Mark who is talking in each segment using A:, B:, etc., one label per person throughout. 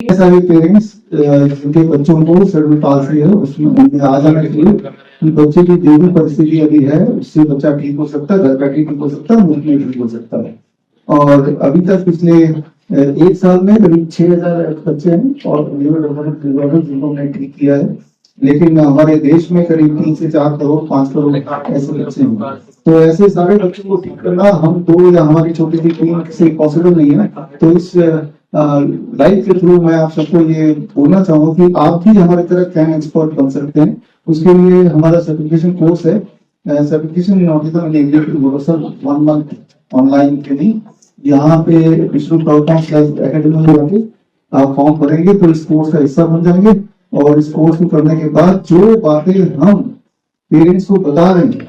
A: सारे पेरेंट्स जिनके बच्चों को शेड्यूल पाल्सी है उसमें उनमें आ जाना चाहिए कि बच्चे की जो भी परिस्थिति अभी है उससे बच्चा ठीक हो सकता है, घर का ठीक हो सकता है, मुल्क में ठीक हो सकता है। और अभी तक पिछले एक साल में करीब 6000 बच्चे हैं और जिनको हमने ठीक किया है। लेकिन हमारे देश में करीब 3 से 4 करोड़ 5 करोड़ ऐसे बच्चे हैं। तो ऐसे सारे बच्चों को ठीक करना हम दो या हमारी छोटी सी टीम से पॉसिबल नहीं है। तो इस लाइव के थ्रू मैं आप सबको ये बोलना चाहूंगा कि आप भी हमारी तरह कैन एक्सपर्ट बन सकते हैं। उसके लिए हमारा सर्टिफिकेशन कोर्स है, certification universal 1 month online training. यहाँ पे विष्णु.com/academy में जाके आप फॉर्म भरेंगे तो इस कोर्स का हिस्सा बन जाएंगे। और इस कोर्स को करने के बाद जो बातें हम पेरेंट्स को बता रहे हैं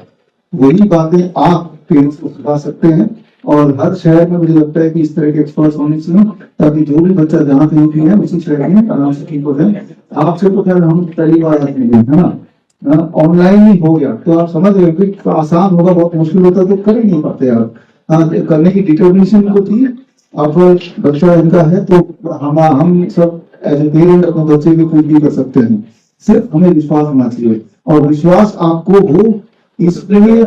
A: वही बातें आप पेरेंट्स को सिखा सकते हैं। और हर शहर में मुझे लगता है कि इस तरह के एक्सपर्ट्स होने चाहिए ताकि जो भी बच्चा जहाँ कहीं भी है उसी शहर में आराम से ठीक हो जाए। आपसे तो खैर हम पहली बार आते हैं, है ना, ऑनलाइन ही हो गया तो आप समझ रहे हो कि आसान होगा, बहुत मुश्किल होता तो कर ही नहीं पाते आप। करने की डिटर्मिनेशन होती है। अब बच्चा इनका है तो हम सब एज ए पेरेंट अपने बच्चे की कुछ भी कर सकते हैं, सिर्फ हमें विश्वास होना चाहिए। और विश्वास आपको हो इसलिए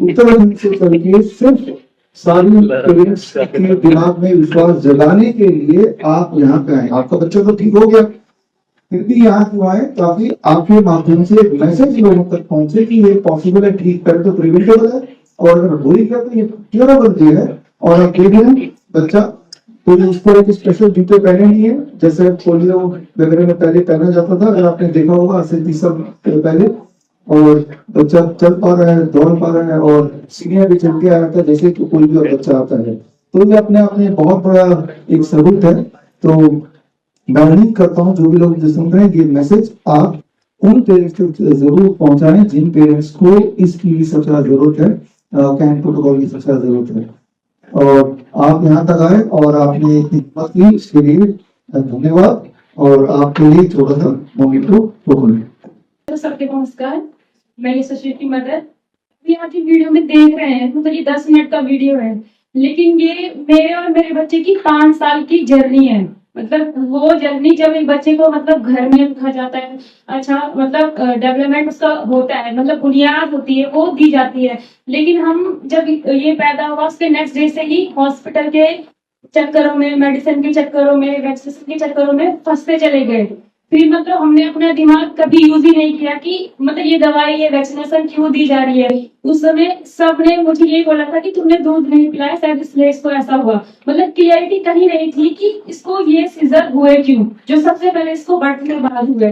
A: उत्तराखंड से करके सिर्फ सारी पेरेंट्स के दिमाग में विश्वास जगाने के लिए आप यहाँ पे आए। आपका बच्चा तो ठीक हो गया फिर भी यहाँ क्यों आए, ताकि आपके माध्यम से मैसेज लोगों तक पहुंचे कि ये पॉसिबल है, ठीक करे तो प्रिवेंटेबल है, और अगर हो ही गया तो ये क्योरेबल है। और आप देख रहे हैं बच्चा तो उस पर एक स्पेशल जूते पहने नहीं है जैसे पोलियो वगैरह में पहले पहना जाता था, अगर आपने देखा होगा आज से 30 साल पहले। और बच्चा चल पा रहा है, दौड़ पा रहा है और सीढ़ियां भी चल के आ रहा था जैसे कि कोई भी और बच्चा आता है। तो ये अपने आप में बहुत बड़ा एक सबूत है। तो मैं उम्मीद करता हूँ जो भी लोग जो सुन रहे हैं ये मैसेज आप उन पेरेंट्स को जरूर पहुंचाएं जिन पेरेंट्स को इसकी सबसे ज्यादा जरूरत है, कैन प्रोटोकॉल की सबसे ज्यादा जरूरत है। और आप यहाँ तक आए और आपने हिम्मत की, इसके लिए धन्यवाद। और आपके लिए छोटा सा मोमेंट
B: तो सबके नमस्कार, मैं यशस्वी की मदद यहाँ की वीडियो में देख रहे हैं। मतलब ये 10 मिनट का वीडियो है, लेकिन ये मेरे और मेरे बच्चे की 5 साल की जर्नी है। मतलब वो जर्नी जब एक बच्चे को मतलब घर में रखा जाता है, अच्छा मतलब डेवलपमेंट उसका होता है, मतलब बुनियाद होती है वो दी जाती है। लेकिन हम जब ये पैदा हुआ उसके नेक्स्ट डे से ही हॉस्पिटल के चक्करों में, मेडिसिन के चक्करों में, वैक्सीनेशन के चक्करों में फंसते चले गए। फिर मतलब हमने अपना दिमाग कभी यूज ही नहीं किया कि मतलब ये दवाई, ये वैक्सीनेशन क्यों दी जा रही है। उस समय सबने मुझे यही बोला था कि तुमने दूध नहीं पिलाया शायद इसलिए इसको ऐसा हुआ। मतलब क्लियरिटी कहीं नहीं थी कि इसको ये सीजर हुए क्यों, जो सबसे पहले इसको बर्थ के बाद हुए।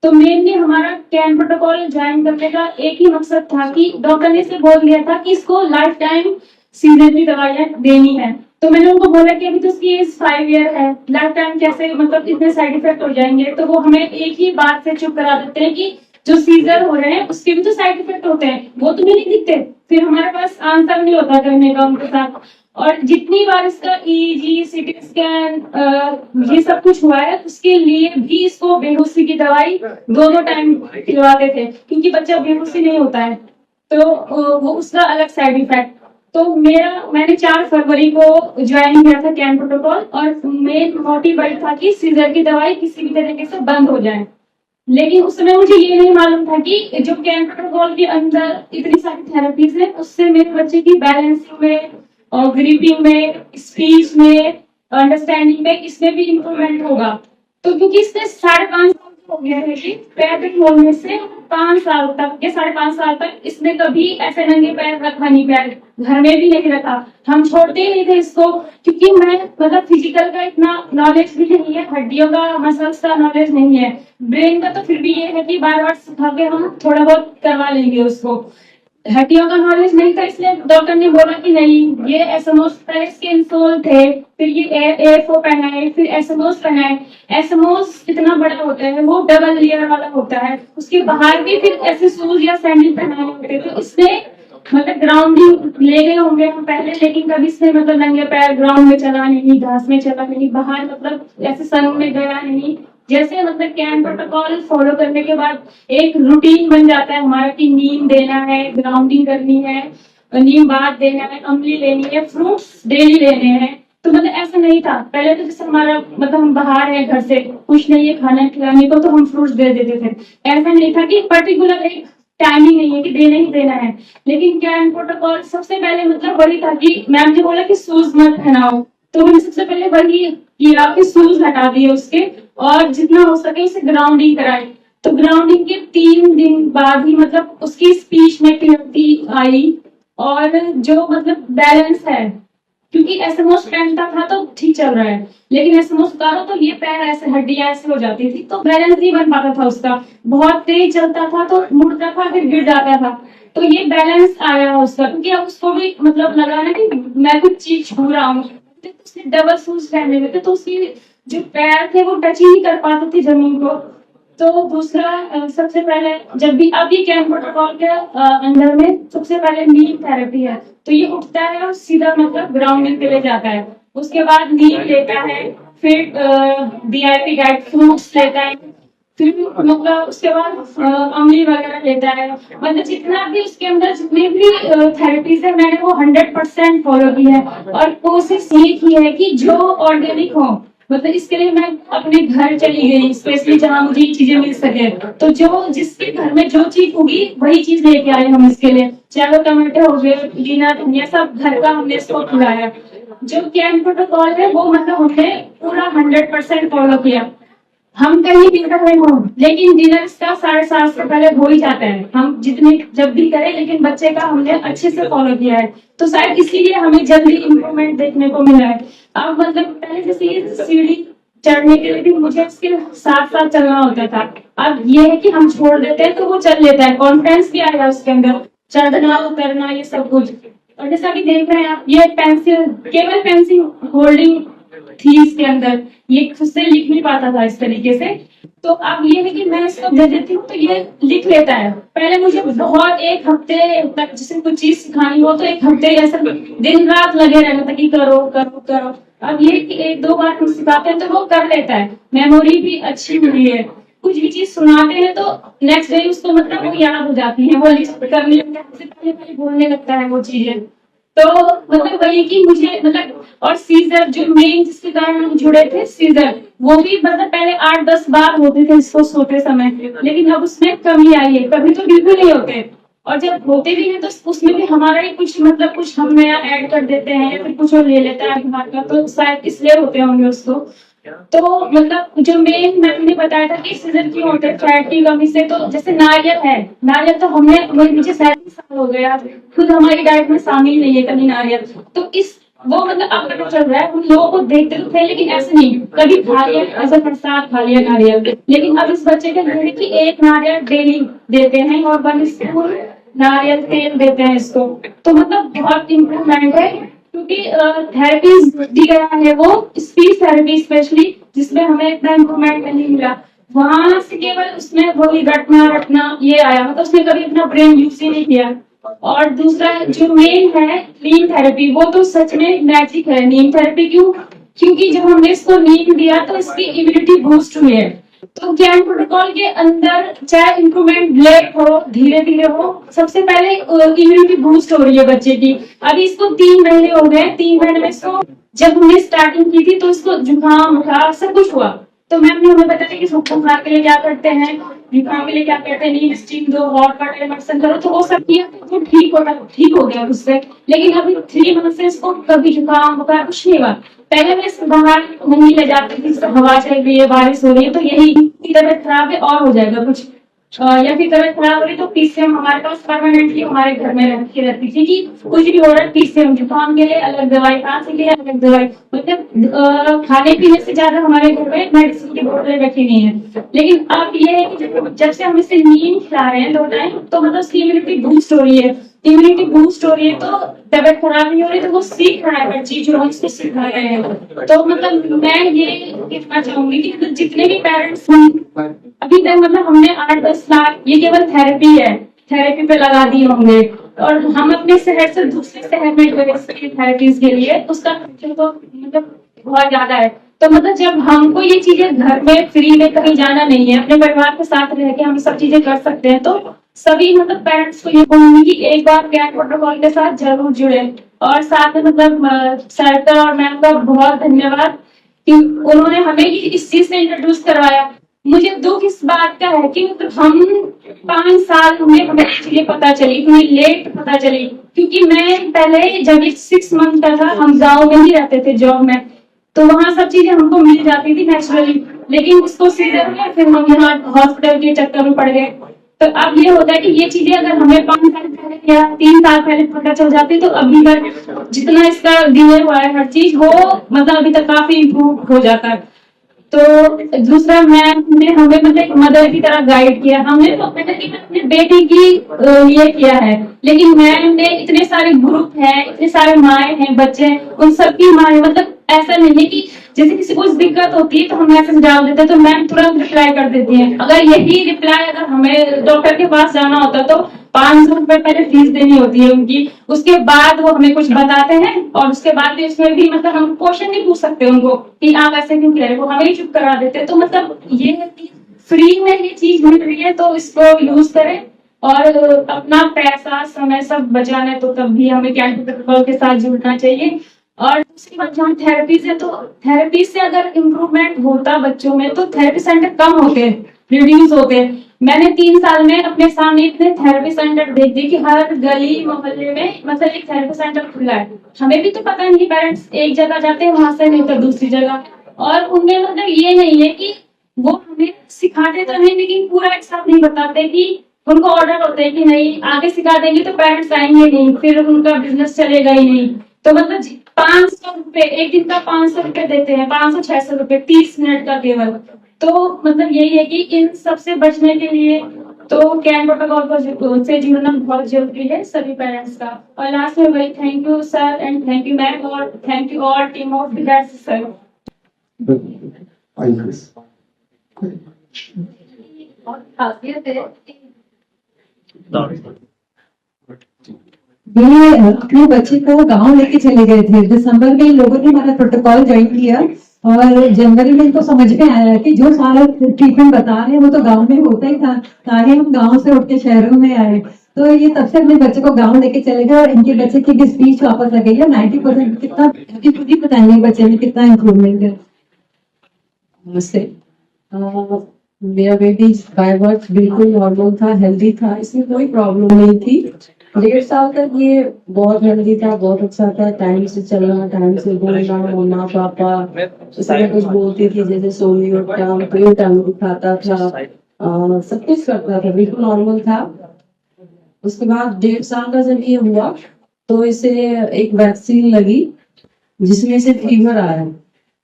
B: तो मेनली हमारा कैन प्रोटोकॉल ज्वाइन करने का एक ही मकसद था कि डॉक्टर ने इसे बोल दिया था कि इसको लाइफ टाइम सीजर की दवाइयां देनी है। तो मैंने उनको बोला कि अभी तो उसकी एज 5 ईयर है, लाइफ टाइम कैसे मतलब इतने साइड इफेक्ट हो जाएंगे। तो वो हमें एक ही बात से चुप करा देते हैं कि जो सीजर हो रहे हैं उसके भी तो साइड इफेक्ट होते हैं, वो तुम्हें नहीं दिखते। फिर हमारे पास आंसर नहीं होता करने का उनके साथ। और जितनी बार इसका ईजी, सीटी स्कैन ये सब कुछ हुआ है उसके लिए भी इसको बेहोशी की दवाई दोनों टाइम खिलवाते थे, क्योंकि बच्चा बेहोशी नहीं होता है तो वो उसका अलग साइड इफेक्ट। तो मैंने 4 फरवरी को ज्वाइन किया था कैन प्रोटोकॉल, और मेन मोटिव वही था कि सीजर की दवाई किसी भी तरीके से बंद हो जाए। लेकिन उस समय मुझे ये नहीं मालूम था कि जो कैन प्रोटोकॉल के अंदर इतनी सारी थेरेपीज है उससे मेरे बच्चे की बैलेंसिंग में और ग्रिपिंग में, स्पीच में, अंडरस्टैंडिंग में, इसमें भी इम्प्रूवमेंट होगा। तो क्योंकि इसने 5.5 साल हो गया है कि पैर खोलने से 5 साल तक या 5.5 साल तक इसने कभी ऐसे नंगे पैर रखा नहीं, पैर घर में भी नहीं रखा। हम छोड़ते ही नहीं थे इसको, क्योंकि मैं मतलब फिजिकल का इतना नॉलेज भी नहीं है, हड्डियों का, मसल्स का नॉलेज नहीं है, ब्रेन का तो फिर भी ये है कि बार बार सिखा के हम थोड़ा बहुत करवा लेंगे उसको। हड्डियों का नॉलेज नहीं था, इसलिए डॉक्टर ने बोला कि नहीं ये एसएमओस के इंसोल थे, फिर ये एफओ पहनाए, फिर एसएमओस पहनाए। एसएमओस इतना बड़ा होता है, वो डबल लेयर वाला होता है, उसके बाहर भी फिर ऐसे शूज या सैंडल पहनाए होते। तो इसने मतलब ग्राउंडिंग ले गए होंगे हम पहले, लेकिन कभी इसने मतलब नंगे पैर ग्राउंड में चला नहीं, घास में चला नहीं, बाहर मतलब ऐसे सन में गया नहीं। जैसे मतलब कैन प्रोटोकॉल फॉलो करने के बाद एक रूटीन बन जाता है हमारा कि नीम देना है, ग्राउंडिंग करनी है, नीम बात देना है, अमली लेनी है, फ्रूट्स डेली लेने हैं, तो मतलब ऐसा नहीं था पहले। तो जैसे हमारा मतलब हम बाहर है, घर से कुछ नहीं है खाना खिलाने को, तो हम फ्रूट्स दे देते थे। ऐसा नहीं था कि पर्टिकुलर एक टाइमिंग नहीं है कि देना ही देना है। लेकिन क्या प्रोटोकॉल सबसे पहले मतलब वही था कि मैम ने बोला कि शूज मत पहनाओ, तो मैंने सबसे पहले वही किया कि शूज हटा दिए उसके, और जितना हो सके उसे ग्राउंडिंग कराई। तो ग्राउंडिंग के 3 दिन बाद ही मतलब उसकी स्पीच में क्लियरिटी आई, और जो मतलब बैलेंस है, क्योंकि एसएमओस पहनता था तो ठीक चल रहा है, लेकिन एसएमओस उतारो तो ये पैर ऐसे हड्डियां ऐसे हो जाती थी, तो बैलेंस नहीं बन पाता था उसका। बहुत तेज चलता था तो मुड़ता था फिर गिर जाता था। तो ये बैलेंस आया उसका, क्योंकि अब उसको भी मतलब लगा ना कि मैं कुछ चीज छू रहा हूँ। तो उसने डबल शूज पहने हुए थे, तो उसकी जो पैर थे वो टच ही नहीं कर पाते थे जमीन को। तो दूसरा सबसे पहले जब भी अब ये कैंप प्रोटोकॉल के अंडर में सबसे पहले नीम थेरेपी है। तो ये उठता है और सीधा मतलब ग्राउंडिंग के लिए जाता है। उसके बाद नीम लेता है, फिर डीआईपी गाइड फ्रूट्स लेता है, फिर मतलब उसके बाद अमली वगैरह लेता है। मतलब जितना भी उसके अंदर जितनी भी थेरेपीज है मैंने वो 100% फॉलो की है, और कोशिश ये की है कि जो ऑर्गेनिक हो। मतलब इसके लिए मैं अपने घर चली गई स्पेशली जहाँ मुझे ये चीजें मिल सके। तो जो जिसके घर में जो चीज होगी वही चीज लेके आए हम इसके लिए, चाहे वो टमाटर हो गए, पुदीना धनिया, सब घर का हमने इसको खिलाया। जो कैंप प्रोटोकॉल है वो मतलब हमने पूरा 100% फॉलो किया। हम कहीं भी रहे हो, लेकिन डिनर का 7:30 से पहले हो ही जाता है। हम जितने जब भी करें, लेकिन बच्चे का हमने अच्छे से फॉलो किया है, तो शायद इसीलिए हमें जल्दी इम्प्रूवमेंट देखने को मिला है। अब मतलब पहले जैसे ये सीढ़ी चढ़ने के लिए भी मुझे इसके साथ साथ चलना होता था। अब ये है कि हम छोड़ देते हैं तो वो चल लेता है, कॉन्फिडेंस भी आएगा उसके अंदर, चढ़ना उतरना ये सब कुछ। और जैसा कि देख रहे हैं आप, ये पेंसिल केवल पेंसिल होल्डिंग थी इसके अंदर, ये खुद से लिख नहीं पाता था इस तरीके से। तो अब ये है कि मैं इसको दे देती हूँ तो ये लिख लेता है। पहले मुझे बहुत 1 हफ्ते तक जैसे कुछ चीज सिखानी हो तो 1 हफ्ते ऐसा दिन रात लगे रहना था कि करो करो करो। अब ये कि 1-2 बार हम सिखाते हैं तो वो कर लेता है, मेमोरी भी अच्छी हुई है। कुछ भी चीज सुनाते हैं तो नेक्स्ट डे उसको मतलब वो याद हो जाती है, वो लिस्ट करने लगता है, उससे पहले पहले बोलने लगता है वो चीजें। तो मतलब वही कि मुझे मतलब, और सीजर जो मेन जिसके कारण हम जुड़े थे, सीजर वो भी मतलब पहले 8-10 बार होते थे इसको सोते समय, लेकिन अब उसमें कमी आई है, कभी तो बिल्कुल नहीं होते। और जब होते भी हैं तो उसमें भी हमारा ही कुछ मतलब कुछ हम नया ऐड कर देते हैं, या फिर कुछ और ले लेता है बाहर का, तो शायद इसलिए होते होंगे उसको। तो मतलब जो मेन मैंने बताया था कि सीजन क्यों होते हैं फैट की कमी से, तो जैसे नारियल है, नारियल तो हमने मुझे 37 साल हो गया खुद हमारी डाइट में शामिल नहीं है कभी नारियल। तो इस वो मतलब अब पता चल रहा है, उन लोगों को देखते तो थे लेकिन ऐसे नहीं, कभी खा लिया ऐसा प्रसाद खा लिया नारियल। लेकिन अब इस बच्चे का ये है कि 1 नारियल डेली देते हैं और 1 स्पून नारियल तेल देते हैं इसको। तो मतलब बहुत इम्प्रूवमेंट है, क्योंकि थेरेपीज दी गया है वो स्पीच थेरेपी स्पेशली, जिसमें हमें इतना इम्प्रूवमेंट नहीं मिला। वहां से केवल उसमें वही रटना रटना ये आया, मतलब उसने कभी अपना ब्रेन यूज ही नहीं किया। और दूसरा जो मेन है नीम थेरेपी, वो तो सच में मैजिक है। नीम थेरेपी क्यों? क्योंकि जब हमने इसको नीम दिया तो इसकी इम्यूनिटी बूस्ट हुई है। तो ज्ञान प्रोटोकॉल के अंदर चाहे इम्प्रूवमेंट लेट हो धीरे धीरे हो, सबसे पहले इम्यूनिटी बूस्ट हो रही है बच्चे की। अभी इसको 3 महीने हो गए, 3 महीने में इसको जब हमने स्टार्टिंग की थी तो इसको जुकाम बुखार सब कुछ हुआ। तो मैम ने हमें बताया कि बुखार के लिए क्या करते हैं, जुकाम के लिए क्या करते हैं, नीम स्टीम दो, हॉट वाटर मेडिसिन करो, तो वो सब किया तो ठीक हो गया उससे। लेकिन अभी 3 मंथ से इसको कभी जुकाम बुखार कुछ नहीं हुआ। पहले मैं इसको बाहर नहीं ले जाती थी, हवा चल रही है बारिश हो रही है तो यही तबीयत खराब है और हो जाएगा कुछ, या फिर तबीयत खराब हो रही तो पीसीएम हमारे पास परमानेंटली हमारे घर में रखी रहती थी कि कुछ भी हो रहा है पीसीएम, जुकाम के लिए अलग दवाई, खांसी के लिए अलग दवाई, मतलब खाने पीने से ज्यादा हमारे घर में मेडिसिन की बोतलें रखी गई है। लेकिन अब ये है कि जब से हम इसे नीम खिला रहे हैं 2 टाइम, तो मतलब उसकी इम्यूनिटी बूस्ट हो रही है। इम्यूनिटी बूस्ट हो रही है तो तबियत खराब नहीं हो रही, तो वो सीख रहा है बच्ची जो हम इसको सिखा रहे हैं। तो मतलब मैं ये कहना चाहूंगी कि मतलब जितने भी पेरेंट्स हैं अभी तक, मतलब हमने 8-10 लाख ये केवल थेरेपी है, थेरेपी पे लगा दिए होंगे, और हम अपने शहर से दूसरे शहर में गए थेरेपीज के लिए, उसका खर्चा तो मतलब बहुत ज्यादा है। तो मतलब जब हमको ये चीजें घर में फ्री में कहीं जाना नहीं है, अपने परिवार के साथ रह के हम सब चीजें कर सकते हैं, तो सभी मतलब पेरेंट्स को ये बोलूंगी कि एक बार कैट प्रोटोकॉल के साथ जरूर जुड़े। और साथ में मतलब सर का और मैम का बहुत धन्यवाद कि उन्होंने हमें इस चीज से इंट्रोड्यूस करवाया। मुझे दुख इस बात का है कि मतलब हम 5 साल में हमें चीजें पता चली, इतनी लेट पता चली। क्योंकि मैं पहले जब 6 मंथ का था, हम गाँव में ही रहते थे जॉब में, तो वहाँ सब चीजें हमको मिल जाती थी नेचुरली। लेकिन उसको सीजर में फिर हम यहाँ हॉस्पिटल के चक्कर में पड़ गए। तो अब ये होता है कि ये चीजें अगर हमें 5 साल पहले या 3 साल पहले पता चल जाती तो अभी तक जितना इसका डिले हुआ है हर चीज, वो मतलब अभी तक काफी इम्प्रूव हो जाता है। तो दूसरा मैम ने हमें मतलब एक मदर की तरह गाइड किया। हमने तो अपने बेटे की ये किया है, लेकिन मैम ने इतने सारे ग्रुप हैं, इतने सारे माए हैं, बच्चे हैं, उन सबकी माए मतलब ऐसा नहीं है कि जैसे किसी को कुछ दिक्कत होती है तो हम मैसेज डाल देते हैं तो मैम तुरंत रिप्लाई कर देती है। अगर यही रिप्लाई अगर हमें डॉक्टर के पास जाना होता तो 500 रुपए पहले फीस देनी होती है उनकी, उसके बाद वो हमें कुछ बताते हैं। और उसके बाद भी उसमें भी मतलब हम क्वेश्चन नहीं पूछ सकते उनको कि आप ऐसे क्यों कह रहे हो, हमें ही चुप करा देते। तो मतलब ये है कि फ्री में ये चीज मिल रही है तो इसको यूज करें। और अपना पैसा समय सब बचाना है तो तब भी हमें कैट प्रोटोकॉल के साथ जुड़ना चाहिए। और दूसरी बात जहाँ थेरेपी से, तो थेरेपी से अगर इम्प्रूवमेंट होता बच्चों में तो थेरेपी सेंटर कम होते हैं, रिड्यूस होते हैं। मैंने 3 साल में अपने सामने इतने थेरेपी सेंटर देख दिए कि हर गली मोहल्ले में मतलब एक थेरेपी सेंटर खुला है। हमें भी तो पता नहीं, पेरेंट्स एक जगह जाते हैं वहां से नहीं तो दूसरी जगह। और उनमें मतलब ये नहीं है कि वो हमें सिखाते तो नहीं, लेकिन पूरा एक साथ नहीं बताते कि उनको ऑर्डर होते हैं कि नहीं आगे सिखा देंगे तो पेरेंट्स आएंगे नहीं, फिर उनका बिजनेस चलेगा ही नहीं। तो मतलब 500 रुपए एक दिन का 500 रुपए देते हैं, 500-600 रुपए 30 मिनट का केवल। तो मतलब यही है कि इन सबसे बचने के लिए तो कैट प्रोटोकॉल से जुड़ना बहुत जरूरी है सभी पेरेंट्स का। और लास्ट में वही thank you sir and thank you ma'am और thank you all team of sir. और खासियत है
C: ये अपने बच्चे को गांव लेके चले गए थे। दिसंबर में इन लोगों ने हमारा प्रोटोकॉल ज्वाइन किया और जनवरी में इनको समझ में आया कि जो सारा ट्रीटमेंट बता रहे हैं वो तो गांव में होता ही था, ताकि हम गांव से उठ के शहरों में आए। तो ये तब से अपने बच्चे को गांव लेके चले गए और इनके बच्चे की भी स्पीच वापस आ गई है। 90% कितना अभी खुद ही बताएंगे बच्चे में कितना इम्प्रूवमेंट है।
D: नमस्ते। मेरा बेबी बाय बर्थ बिल्कुल नॉर्मल था, हेल्दी था, इसमें कोई प्रॉब्लम नहीं थी। 1.5 साल तक ये बहुत हेल्दी था, बहुत अच्छा था, टाइम से चलना, टाइम से बोलना, मम्मा पापा उसमें कुछ बोलती थी जैसे सोनी और टांग तो ये टांग दिखाता था, सब कुछ करता था, बिल्कुल नॉर्मल था। उसके बाद 1.5 साल का जब ये हुआ तो इसे एक वैक्सीन लगी जिसमें से फीवर आया।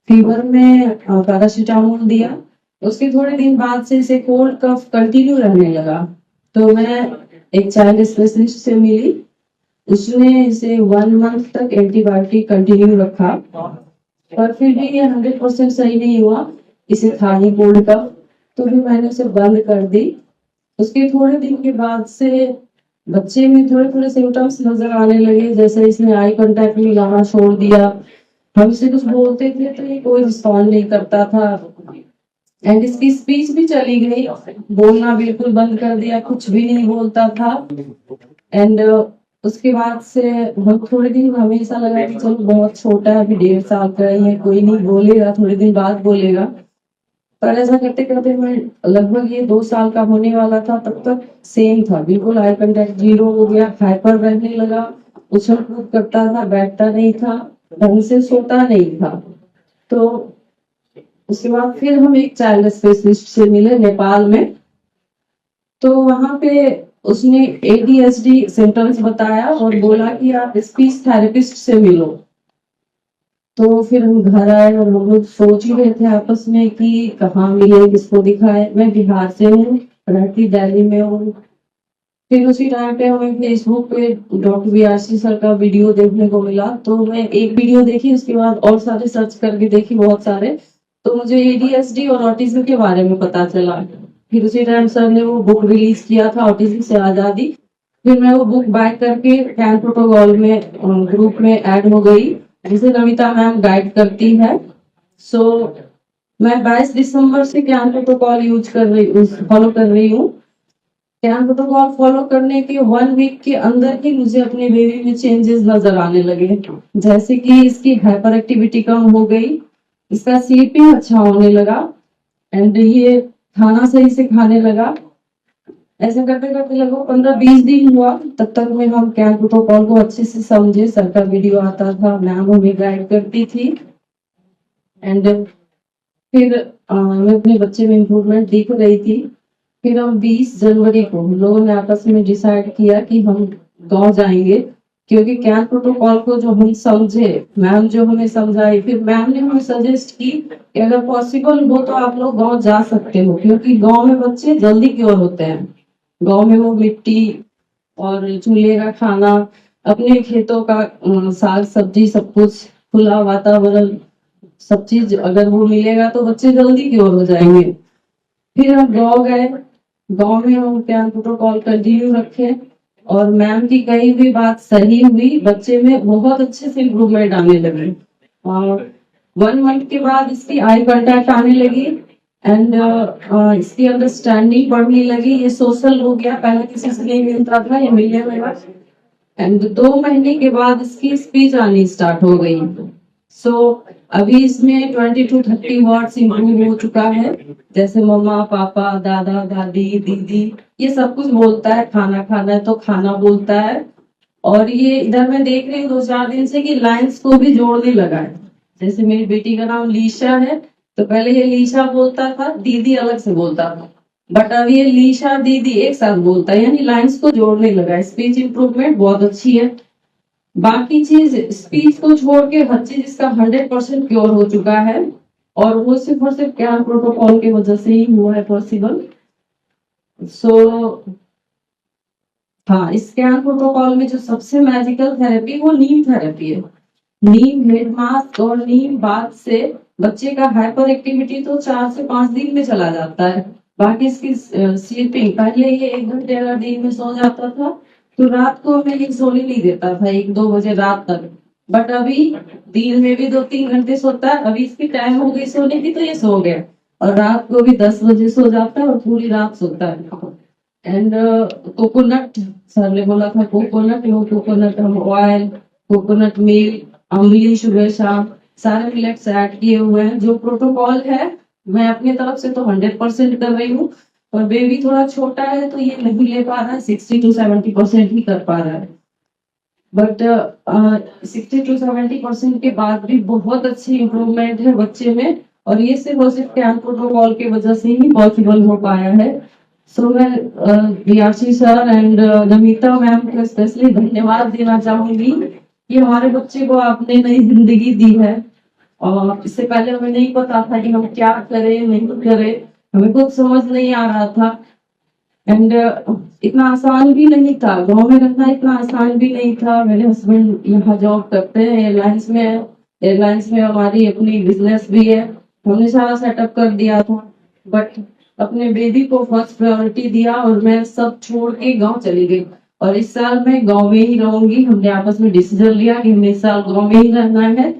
D: फीवर में पैरासीटामोल दिया। उसके थोड़े दिन बाद से इसे कोल्ड कफ कंटिन्यू रहने लगा। तो मैं एक चाइल्ड स्पेशलिस्ट से मिली, उसने इसे 1 मंथ तक एंटीबायोटिक कंटिन्यू रखा, पर फिर भी ये 100% सही नहीं हुआ। इसे था ही कोल्ड कफ, तो फिर मैंने उसे बंद कर दी। उसके थोड़े दिन के बाद से बच्चे में थोड़े थोड़े सिम्टम्स नजर आने लगे, जैसे इसने आई कांटेक्ट मिलाना छोड़ दिया, हमसे कुछ बोलते थे तो ये कोई रिस्पॉन्ड नहीं करता था, एंड इसकी स्पीच भी चली गई, बोलना बिल्कुल बंद कर दिया, कुछ भी नहीं बोलता था। एंड उसके बाद से हम थोड़े दिन हमेशा लगा कि चलो बहुत छोटा है, अभी 1.5 साल का है, कोई नहीं बोलेगा, थोड़े दिन बाद बोलेगा। पर ऐसा करते करते मैं लगभग ये 2 साल का होने वाला था तब तक सेम था, बिल्कुल आई कांटेक्ट जीरो हो गया, हाइपर रहने लगा, उछल कूद करता था, बैठता नहीं था, ढंग से सोता नहीं था। तो उसके बाद फिर हम एक चाइल्ड स्पेशलिस्ट से मिले नेपाल में, तो वहां पे उसने ADHD सिम्टम्स बताया और बोला कि आप स्पीच थेरेपिस्ट से मिलो। तो फिर हम घर आए और हम लोग सोच ही रहे थे आपस में कि कहाँ मिले, किसको दिखाए। मैं बिहार से हूँ, रहती दिल्ली में हूँ। फिर उसी टाइम पे हमें फेसबुक पे डॉक्टर VRC सर का वीडियो देखने को मिला, तो मैं एक वीडियो देखी, उसके बाद और सारे सर्च करके देखी बहुत सारे, तो मुझे ADHD और ऑटिज्म के बारे में पता चला। फिर उसी टाइम सर ने वो बुक रिलीज किया था, ऑटिज्म से आजादी। फिर मैं वो बुक बाय करके कैट प्रोटोकॉल में ग्रुप में ऐड हो गई, जिसे नमिता मैम गाइड करती है। सो मैं 22 दिसंबर से कैट प्रोटोकॉल यूज कर रही, फॉलो कर रही हूँ। कैन प्रोटोकॉल फॉलो करने के 1 वीक के अंदर ही मुझे अपने बेबी में चेंजेस नजर आने लगे, जैसे कि इसकी हाइपर एक्टिविटी कम हो गई, इसका स्लीपिंग अच्छा होने लगा, एंड ये खाना सही से खाने लगा। ऐसे करते करते लगभग 15-20 दिन हुआ, तब तक में हम कैन प्रोटोकॉल को अच्छे से समझे। सर का वीडियो आता था, मैम हमें गाइड करती थी, एंड फिर मैं अपने बच्चे में इम्प्रूवमेंट दिख रही थी। फिर हम 20 जनवरी को हम लोगों ने आपस में डिसाइड किया कि हम गांव जाएंगे, क्योंकि कैन प्रोटोकॉल को जो हम समझे, मैम जो हमें समझाई, फिर मैम ने हमें सजेस्ट की कि अगर पॉसिबल हो तो आप लोग गांव जा सकते हो, क्योंकि गांव में बच्चे जल्दी क्योर होते हैं। गांव में वो मिट्टी और चूल्हे का खाना, अपने खेतों का साग सब्जी, सब कुछ खुला वातावरण, सब चीज अगर वो मिलेगा तो बच्चे जल्दी क्योर हो जाएंगे। फिर हम गाँव गए, गाँव में हम कैन प्रोटोकॉल कंटिन्यू रखे, और मैम की कही हुई बात सही हुई, बच्चे में बहुत अच्छे से इम्प्रूवमेंट आने लगे। और 1 मंथ के बाद इसकी आई कांटेक्ट आने लगी, एंड इसकी अंडरस्टैंडिंग बढ़ने लगी, ये सोशल हो गया, पहले किसी से नहीं मिलता था, ये मिलने लगा। एंड 2 महीने के बाद इसकी स्पीच आनी स्टार्ट हो गई। सो अभी इसमें 20 to 30 वर्ड्स इम्प्रूव हो चुका है, जैसे मम्मा, पापा, दादा, दादी, दीदी, ये सब कुछ बोलता है। खाना खाना है तो खाना बोलता है। और ये इधर मैं देख रही हूँ 2-4 दिन से कि लाइंस को भी जोड़ने लगा है। जैसे मेरी बेटी का नाम लीशा है, तो पहले ये लीशा बोलता था, दीदी अलग से बोलता था, बट अब ये लीशा दीदी एक साथ बोलता है, यानी लाइंस को जोड़ने लगा है। स्पीच इम्प्रूवमेंट बहुत अच्छी है। बाकी चीज, स्पीच को छोड़ के हर चीज इसका 100% क्योर हो चुका है, और वो सिर्फ और सिर्फ कैन प्रोटोकॉल की वजह से ही हुआ है पॉसिबल। सो हाँ, इस कैन प्रोटोकॉल में जो सबसे मैजिकल थेरेपी वो नीम थेरेपी है। नीम हेड मास्क और नीम बाथ से बच्चे का हाइपर एक्टिविटी तो 4 से 5 दिन में चला जाता है। बाकी इसकी स्लीपिंग, पहले ये 1 घंटे अगर दिन में सो जाता था तो रात को हमें ये सोने नहीं देता था 1-2 बजे रात तक, बट अभी दिन में भी 2-3 घंटे सोता है। अभी इसकी टाइम हो गई सोने की तो ये सो गया, और रात को भी 10 बजे सो जाता है और पूरी रात सोता है। एंड कोकोनट, सर ने बोला था कोकोनट, वो कोकोनट हम ऑयल, कोकोनट मिल्क, अमली सुबह शाम सारे मिलेट्स ऐड किए हुए हैं। जो प्रोटोकॉल है मैं अपनी तरफ से तो 100% कर रही हूँ, और बेबी थोड़ा छोटा है तो ये नहीं ले पा रहा है, 60 to 70% ही कर पा रहा है। बट 60 to 70% के बाद भी बहुत अच्छी इम्प्रूवमेंट है बच्चे में, और ये सिर्फ और सिर्फ कैन प्रोटोकॉल की वजह से ही पॉसिबल हो पाया है। सो मैं रियाशी सर एंड नमिता मैम को स्पेशली धन्यवाद देना चाहूंगी कि हमारे बच्चे को आपने नई जिंदगी दी है, और इससे पहले हमें नहीं पता था कि हम क्या करें नहीं करें, हमें कुछ समझ नहीं आ रहा था। एंड इतना आसान भी नहीं था, गांव में रहना इतना आसान भी नहीं था। मेरे हस्बैंड यहाँ जॉब करते हैं एयरलाइंस में, एयरलाइंस में हमारी अपनी बिजनेस भी है, हमने सारा सेटअप कर दिया था, बट अपने बेबी को फर्स्ट प्रायोरिटी दिया, और मैं सब छोड़ के गांव चली गई। और इस साल मैं गांव में ही रहूंगी। हमने आपस में डिसीजन लिया कि हमें इस साल गांव में ही रहना है,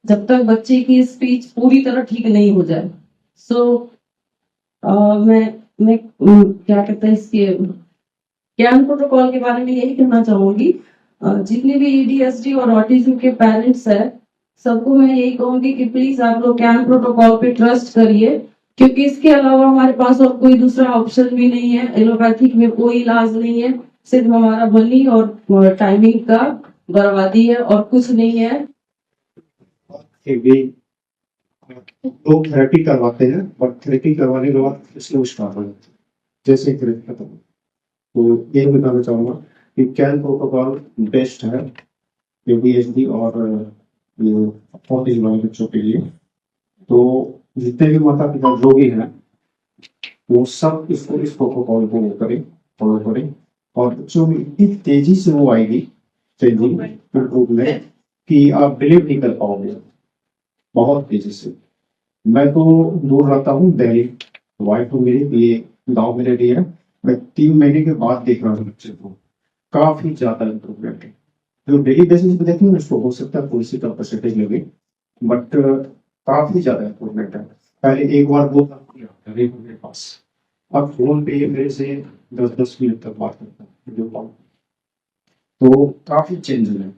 D: जब तक बच्चे की स्पीच पूरी तरह ठीक नहीं हो जाए। सो मैं क्या कहते हैं, इसके कैन प्रोटोकॉल के बारे में यही कहना चाहूंगी। जितने भी ADHD और ऑटिज्म के पेरेंट्स है, सबको मैं यही कहूंगी कि प्लीज आप लोग कैन प्रोटोकॉल पे ट्रस्ट करिए, क्योंकि इसके अलावा हमारे पास और कोई दूसरा ऑप्शन भी नहीं है। एलोपैथिक में कोई इलाज नहीं है, सिर्फ हमारा मनी और टाइमिंग का बर्बादी है, और कुछ नहीं है।
E: लोग थेरेपी करवाते हैं, और थेरेपी करवाने के बाद स्लो स्टार्ट हो जाती है, जैसे थेरेपी खत्म। तो ये बताना चाहूँगा कि कैन प्रोटोकॉल बेस्ट है ADHD और ये ऑटिज्म वाले बच्चों के लिए। तो जितने भी माता पिता रोगी हैं वो सब इस प्रोटोकॉल को करें, फॉलो करें, और बच्चों में इतनी तेजी से वो आएगी चेंजिंग इम्प्रूवमेंट कि आप बिलीव नहीं कर पाओगे, बहुत तेजी से। मैं तो दूर रहता हूँ दिल्ली, वाइफ मेरी ये गाँव में रहती है। मैं 3 महीने के बाद देख रहा हूँ बच्चे को, काफी ज्यादा इम्प्रूवमेंट है। जो डेली बेसिस पे देखेंगे उसको हो सकता है थोड़ी सी कम परसेंटेज लगे, बट काफी ज्यादा इम्प्रूवमेंट है। पहले एक बार बोलता मेरे पास, अब फोन पे मेरे से 10-10 मिनट तक बात करता है वीडियो कॉल। तो काफी चेंज है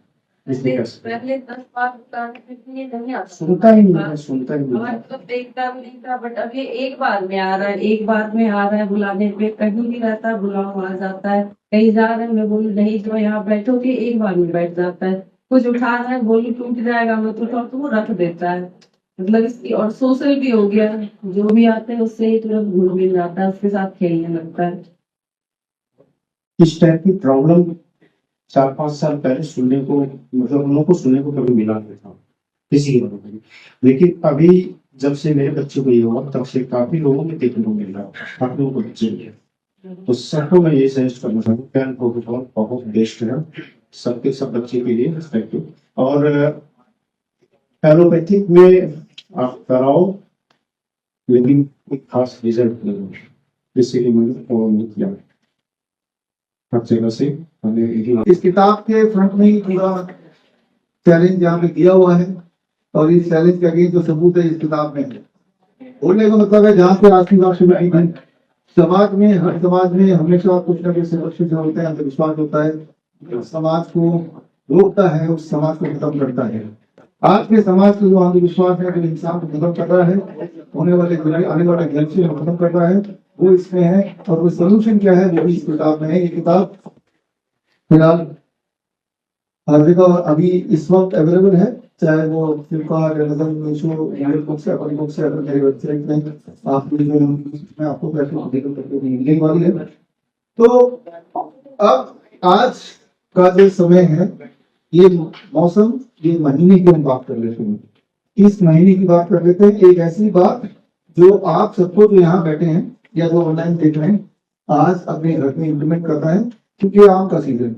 E: इसलिए कैसे
D: पहले 10 बार बताने में ये नहीं आता
E: सुनता ही नहीं है, सुनता ही नहीं
D: और
E: है।
D: तो देखता भी नहीं था, बट अब ये एक बार में आ रहा है, एक बार में आ रहा है बुलाने पे, कहीं भी रहता है बुलाओ आ जाता है, कहीं जा रहे हैं मैं बोलूँ नहीं तो यहाँ बैठोगे, एक बार में बैठ जाता है, कुछ उठा रहा है बोलूँ टूट जाएगा मैं तो उठाऊं तो वो रख देता है। मतलब इसकी और सोशल भी हो गया, जो भी आते हैं उससे ही तुरंत घुल मिल जाता है, उसके साथ खेलने लगता है।
E: इस टाइप की प्रॉब्लम 4-5 साल पहले सुनने को, मतलब उन लोगों को सुनने को कभी मिला नहीं था किसी के बारे में। लेकिन अभी जब से मेरे बच्चे को ये हुआ तब से काफी लोगों में देखने को मिल रहा है, काफी लोगों को बच्चे हैं। तो सबको मैं ये सजेस्ट करना चाहूँ कैन प्रोटोकॉल बहुत बेस्ट है सबके सब बच्चे के लिए रिस्पेक्टिव। और एलोपैथिक में आप कराओ लेकिन एक खास रिजल्ट मिलेगा, इसीलिए मैंने फॉलो नहीं किया हर जगह से। हमें यही
A: इस किताब के फ्रंट में ही पूरा चैलेंज यहाँ पे दिया हुआ है और इस चैलेंज के अगेंस्ट जो सबूत है इस किताब में है। बोलने का मतलब है जहाँ से आखिरी बात शुरू हुई है, समाज में हर समाज में हमेशा कुछ ना कुछ सुरक्षित होते हैं, अंधविश्वास होता है, जो समाज को रोकता है उस समाज को खत्म करता है। आज के समाज के जो अंधविश्वास है जो इंसान को खत्म कर रहा है, आने वाले जनरेशन को खत्म कर रहा है, वो इसमें है। और वो सोल्यूशन क्या है वो भी इस किताब में है। ये किताब फिलहाल हर जगह अभी इस वक्त अवेलेबल है, चाहे वो Flipkart, Amazon, Meesho, Google books है, अपनी बुक्स है, अगर मेरे वेबसाइट में आप मैं आपको अवेलेबल करके मिलने वाली है। तो अब आज का जो समय है, ये मौसम, ये महीने की हम बात कर लेते हैं। इस महीने की बात कर लेते हैं, एक ऐसी बात जो आप सबको जो यहाँ बैठे हैं या जो ऑनलाइन देख रहे हैं आज अपने घर में इम्प्लीमेंट कर रहे हैं, क्योंकि आम का सीजन।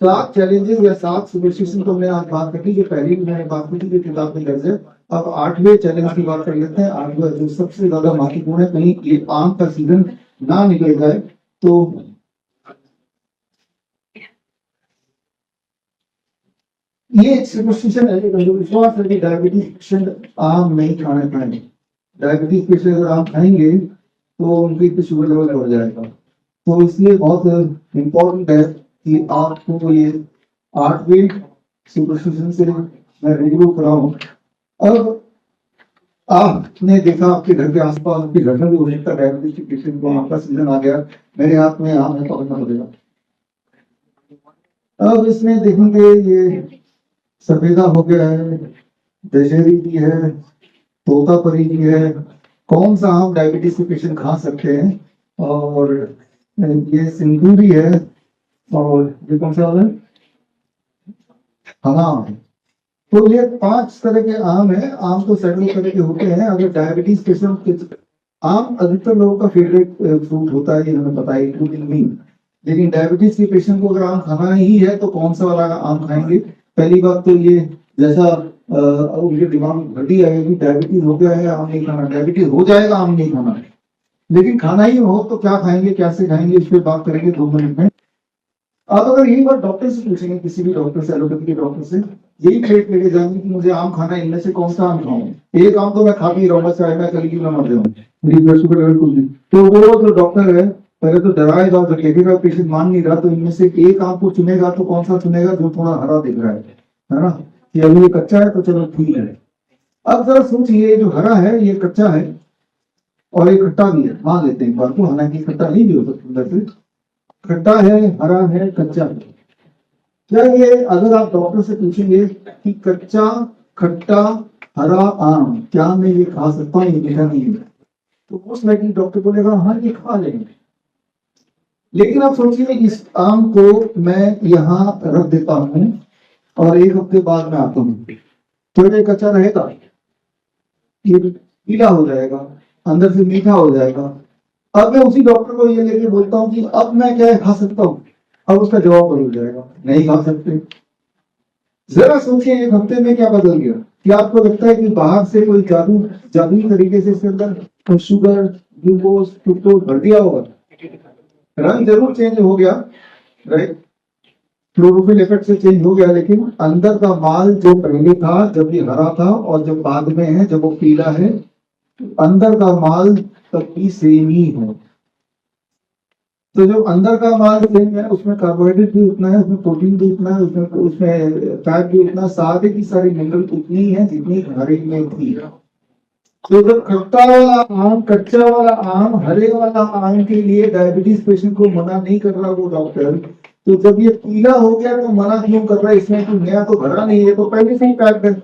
A: 7 चैलेंजेस या 7 सुपरस्टिशन को हमने आज बात करी, जो पहली भी मैंने बात की थी किताब में दर्ज है। अब 8वें चैलेंज की बात कर लेते हैं। 8वां जो सबसे ज्यादा महत्वपूर्ण है, कहीं ये आम का सीजन ना निकल जाए। तो ये सुपरस्टिशन है, विश्वास है कि डायबिटीज पेशेंट आम नहीं खाना खाएंगे। डायबिटीज पेशेंट अगर आम खाएंगे तो उनकी शुगर लेवल बढ़ जाएगा। तो इसलिए बहुत इम्पोर्टेंट है कि आपको ये 8वें सुपरस्टिशन से मैं रिव्यू कराऊं। अब आपने देखा आपके घर के आसपास, आपके घर में भी हो सकता है डायबिटीज के पेशेंट को आम का सीजन आ गया, मेरे हाथ में आम है पकड़ना पड़ेगा। अब इसमें देखेंगे ये सफेदा हो गया है, दशहरी भी है, तोतापरी भी है। कौन सा आम डायबिटीज के पेशेंट खा सकते हैं? और ये सिंदूरी है, और ये कौन सा है? आम है। तो ये 5 तरह के आम है। आम तो सैकड़ों तरह के होते हैं। अगर डायबिटीज पेशेंट, आम अधिकतर लोगों का फेवरेट फ्रूट होता है, ये हमें पता है, इंक्लूडिंग मी। लेकिन डायबिटीज के पेशेंट को अगर आम खाना ही है तो कौन सा वाला आम खाएंगे? पहली बात तो ये, जैसा उनके दिमाग में घटी आएगी डायबिटीज हो गया है आम नहीं खाना, डायबिटीज हो जाएगा आम नहीं खाना, लेकिन खाना ही हो तो क्या खाएंगे, कैसे खाएंगे, इस पर बात करेंगे 2 मिनट में। आप अगर यही बात डॉक्टर से पूछेंगे, किसी भी डॉक्टर से, एलोपैथी के डॉक्टर से, यही प्लेट लेके जाएंगे कि मुझे आम खाना है, इनमें से कौन सा आम खाऊं? एक आम तो मैं खा भी रहूंगा, चाहे मैं कल की ना मर जाऊं, मेरी ब्लड शुगर लेवल कुछ नहीं। तो वो जो डॉक्टर है पहले तो डराएगा, जब देखेगा पेशेंट मान नहीं रहा तो इनमें से एक आम को चुनेगा। तो कौन सा चुनेगा? जो थोड़ा हरा दिख रहा है ना, कि अभी ये कच्चा है तो चलो ठीक है। अब जरा सोचिए, जो हरा है ये कच्चा है और ये खट्टा भी है, मान लेते हैं एक बार को, हालांकि खट्टा नहीं भी हो सकता, अंदर से खट्टा है, हरा है, कच्चा है। क्या ये, अगर आप डॉक्टर से पूछेंगे कि कच्चा, खट्टा, हरा आम क्या मैं ये खा सकता हूँ, ये मीठा नहीं है, तो उस लड़की डॉक्टर बोलेगा हाँ ये खा लेंगे। लेकिन आप सोचिए, इस आम को मैं यहाँ रख देता हूँ और 1 हफ्ते बाद में आता हूँ, तो ये कच्चा रहेगा, ये पीला हो जाएगा, अंदर से मीठा हो जाएगा। अब मैं उसी डॉक्टर को ये लेके बोलता हूँ कि अब मैं क्या खा सकता हूँ, अब उसका जवाब बदल जाएगा, नहीं खा सकते। जरा सोचिए 1 हफ्ते में क्या बदल गया। क्या आपको लगता है कि बाहर से कोई जादुई तरीके से इसके अंदर शुगर, ग्लूकोज, फ्रुक्टोज भर दिया होगा? रंग जरूर चेंज हो गया, राइट, क्लोरोफिल इफेक्ट से चेंज हो गया, लेकिन अंदर का माल जो पहले था जब ये हरा था और जब बाद में है जब वो पीला है, अंदर का माल तब भी सेम ही है। तो जो अंदर का माल सेम है, उसमें कार्बोहाइड्रेट भी उतना है, उसमें प्रोटीन भी उतना है, उसमें फैट भी उतना, सारे की सारी मिनरल उतनी है जितनी हरे में थी। तो जब खट्टा वाला आम, कच्चा वाला आम, हरे वाला आम के लिए डायबिटीज पेशेंट को मना नहीं कर रहा वो डॉक्टर, तो जब ये पीला हो गया तो मना क्यों कर रहा है? इसमें तो नया तो भरा नहीं है, तो पहले से ही पैक्ड है,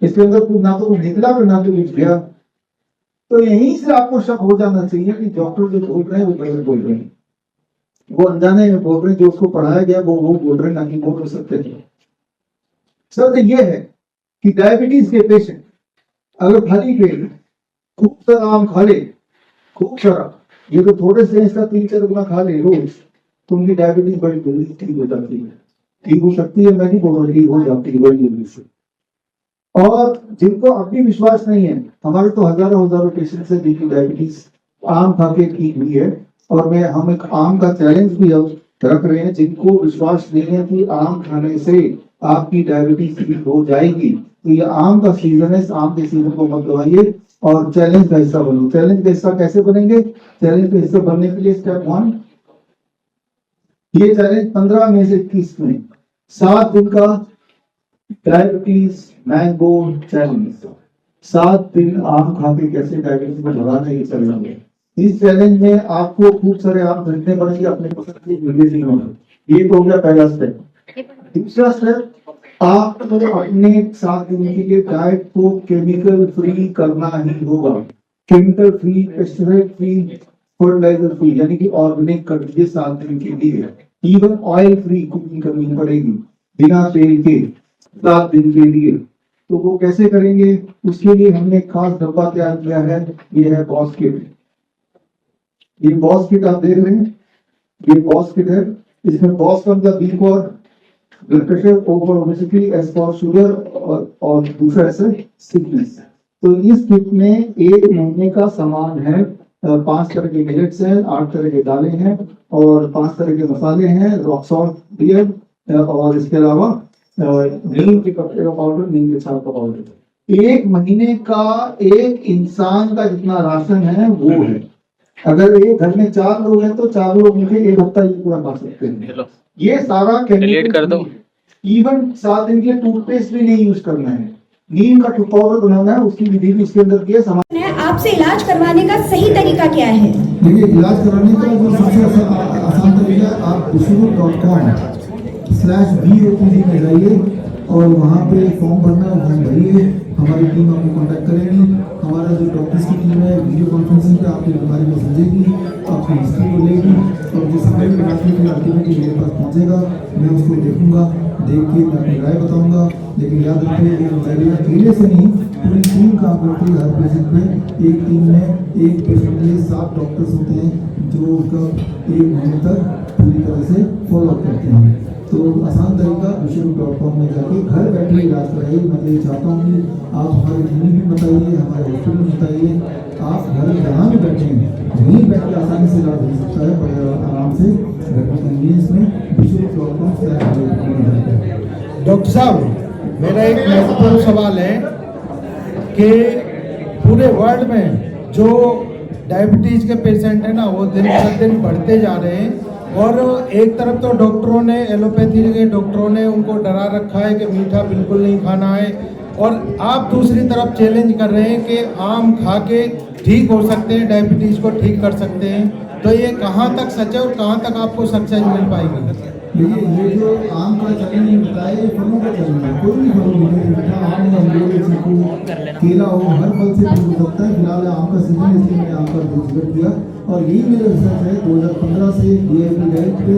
A: इसके अंदर ना तो निकला और ना तो लिख गया। तो यहीं से आपको शक हो जाना चाहिए कि डॉक्टर जो बोल रहे हैं वो गलत बोल रहे हैं, वो अनजाने में बोल रहे हैं, जो उसको पढ़ाया गया वो बोल रहे हैं, ना कि बोल हो सकते थे। सर ये है कि डायबिटीज के पेशेंट अगर खाली पेट खूब सारा आम खा ले, खूब सारा, ये तो थोड़े से इसका 3-4 गुना खा ले रोज, तो उनकी डायबिटीज बड़ी जल्दी ठीक हो जाती है। ठीक हो सकती है, मैं नहीं बोल रहा, ठीक हो जाती है बड़ी जल्दी से। और जिनको अभी विश्वास नहीं है, हमारे तो हजारों पेशेंट्स है जिनकी डायबिटीज आम खा के ठीक हुई है, और हम एक आम का चैलेंज भी रख रहे हैं। जिनको विश्वास नहीं है कि आम खाने से आपकी डायबिटीज ठीक हो जाएगी, तो ये आम का सीजन है, आम के सीजन को मत दबाइए और चैलेंज का हिस्सा बनो। चैलेंज का हिस्सा कैसे बनेंगे? चैलेंज का हिस्सा बनने के लिए स्टेप 1, ये चैलेंज 15 में से 21 में 7 दिन का डायबिटीज मैंगो चैलेंज, 7 दिन आम खा के कैसे डायबिटीज को भगाना, ये चैलेंज है। इस चैलेंज में आपको खूब सारे आम खरीदने पड़ेंगे, अपने पसंद की वीडियो नहीं होंगे। ये तो हो गया पहला स्टेप। दूसरा स्टेप, आप अपने 7 दिन के लिए डाइट को केमिकल फ्री करना ही होगा। Chemical free, pesticide free, fertiliser free, यानी कि ऑर्गेनिक कर दीजिए 7 दिन के लिए। इवन ऑयल फ्री कुकिंग करनी पड़ेगी बिना तेल के 7 दिन के लिए। तो वो कैसे करेंगे? उसके लिए हमने एक खास डब्बा तैयार किया है, ये है बॉस किट। ये बॉस किट आप देख रहे हैं, ये बॉस किट है। इसमें बॉस का मतलब B for blood pressure, O for obesity, S for sugar, और दूसरा ऐसे सिकनेस। तो इस किट में 1 महीने का सामान है। 5 तरह के मिलेट्स हैं, 8 तरह के दालें हैं, और 5 तरह के मसाले हैं, रॉक सॉल्ट, बियर, और इसके अलावा नीम के पत्ते का पाउडर, नीम के छाल का पाउडर। 1 महीने का एक इंसान का जितना राशन है वो है। अगर एक घर में 4 लोग हैं तो 4 लोग मिलकर 1 हफ्ता ये पूरा खा सकते हैं। ये सारा केमिकल कर दो। इवन 7 दिन के लिए टूथपेस्ट भी नहीं यूज करना है, नीम का पाउडर बनाना है, उसकी विधि भी इसके अंदर की है।
F: आपसे इलाज करवाने का सही तरीका क्या है?
A: देखिए, इलाज कराने का जो सबसे आसान तरीका है, आप bishuru.com/BOPD में जाइए और वहाँ पे फॉर्म भरना है, फॉर्म भरिए। हमारी टीम आपको कांटेक्ट करेगी। हमारा जो डॉक्टर्स की टीम है वीडियो कॉन्फ्रेंसिंग पे आपकी बीमारी को समझेगी, आपकी हिस्ट्री को लेगी, और जिस समय भी अल्टीमेटली मेरे पास पहुँचेगा मैं उसको देखूंगा, देख के मैं अपनी राय बताऊंगा। लेकिन याद रखिए, मेरे अकेले से नहीं, पूरी टीम काम करती है हर पेशेंट पे। एक टीम में एक पेशेंट के लिए 7 डॉक्टर्स होते हैं जो उसका 1 महीने तक पूरी तरह से फॉलो अप करते हैं। तो आसान तरीका bishuru.com में जाके घर बैठे इलाज कराइए। मैं ये चाहता हूँ कि आप हमारे क्लिनिक भी बताइए, हमारे हॉस्पिटल में बताइए, आप घर जहाँ भी बैठे हैं वहीं बैठ के आसानी से इलाज हो सकता है, बड़े आराम से घर में कन्वीनियंस में। bishuru.com/BOPD।
G: डॉक्टर साहब, मेरा एक महत्वपूर्ण सवाल है कि पूरे वर्ल्ड में जो डायबिटीज के पेशेंट हैं ना, वो दिन प्रतिदिन बढ़ते जा रहे हैं। और एक तरफ तो डॉक्टरों ने, एलोपैथी के डॉक्टरों ने उनको डरा रखा है कि मीठा बिल्कुल नहीं खाना है, और आप दूसरी तरफ चैलेंज कर रहे हैं कि आम खा के ठीक हो सकते हैं, डायबिटीज को ठीक कर सकते हैं। तो ये कहाँ तक सच है और कहाँ तक आपको सक्सेस मिल पाएगी?
A: देखिए, ये जो आम का चैलेंज बताया, ये फलों का चैलेंज है। कोई भी फल नहीं, मीठा आम हो, अमरूद, चीकू, केला हो, हर फल से ठीक हो सकता है। फिलहाल आम का सीजन है, इसलिए मैंने आम का जिक्र किया। और यही मेरा रिसर्च है। 2015 से DIP डाइट पे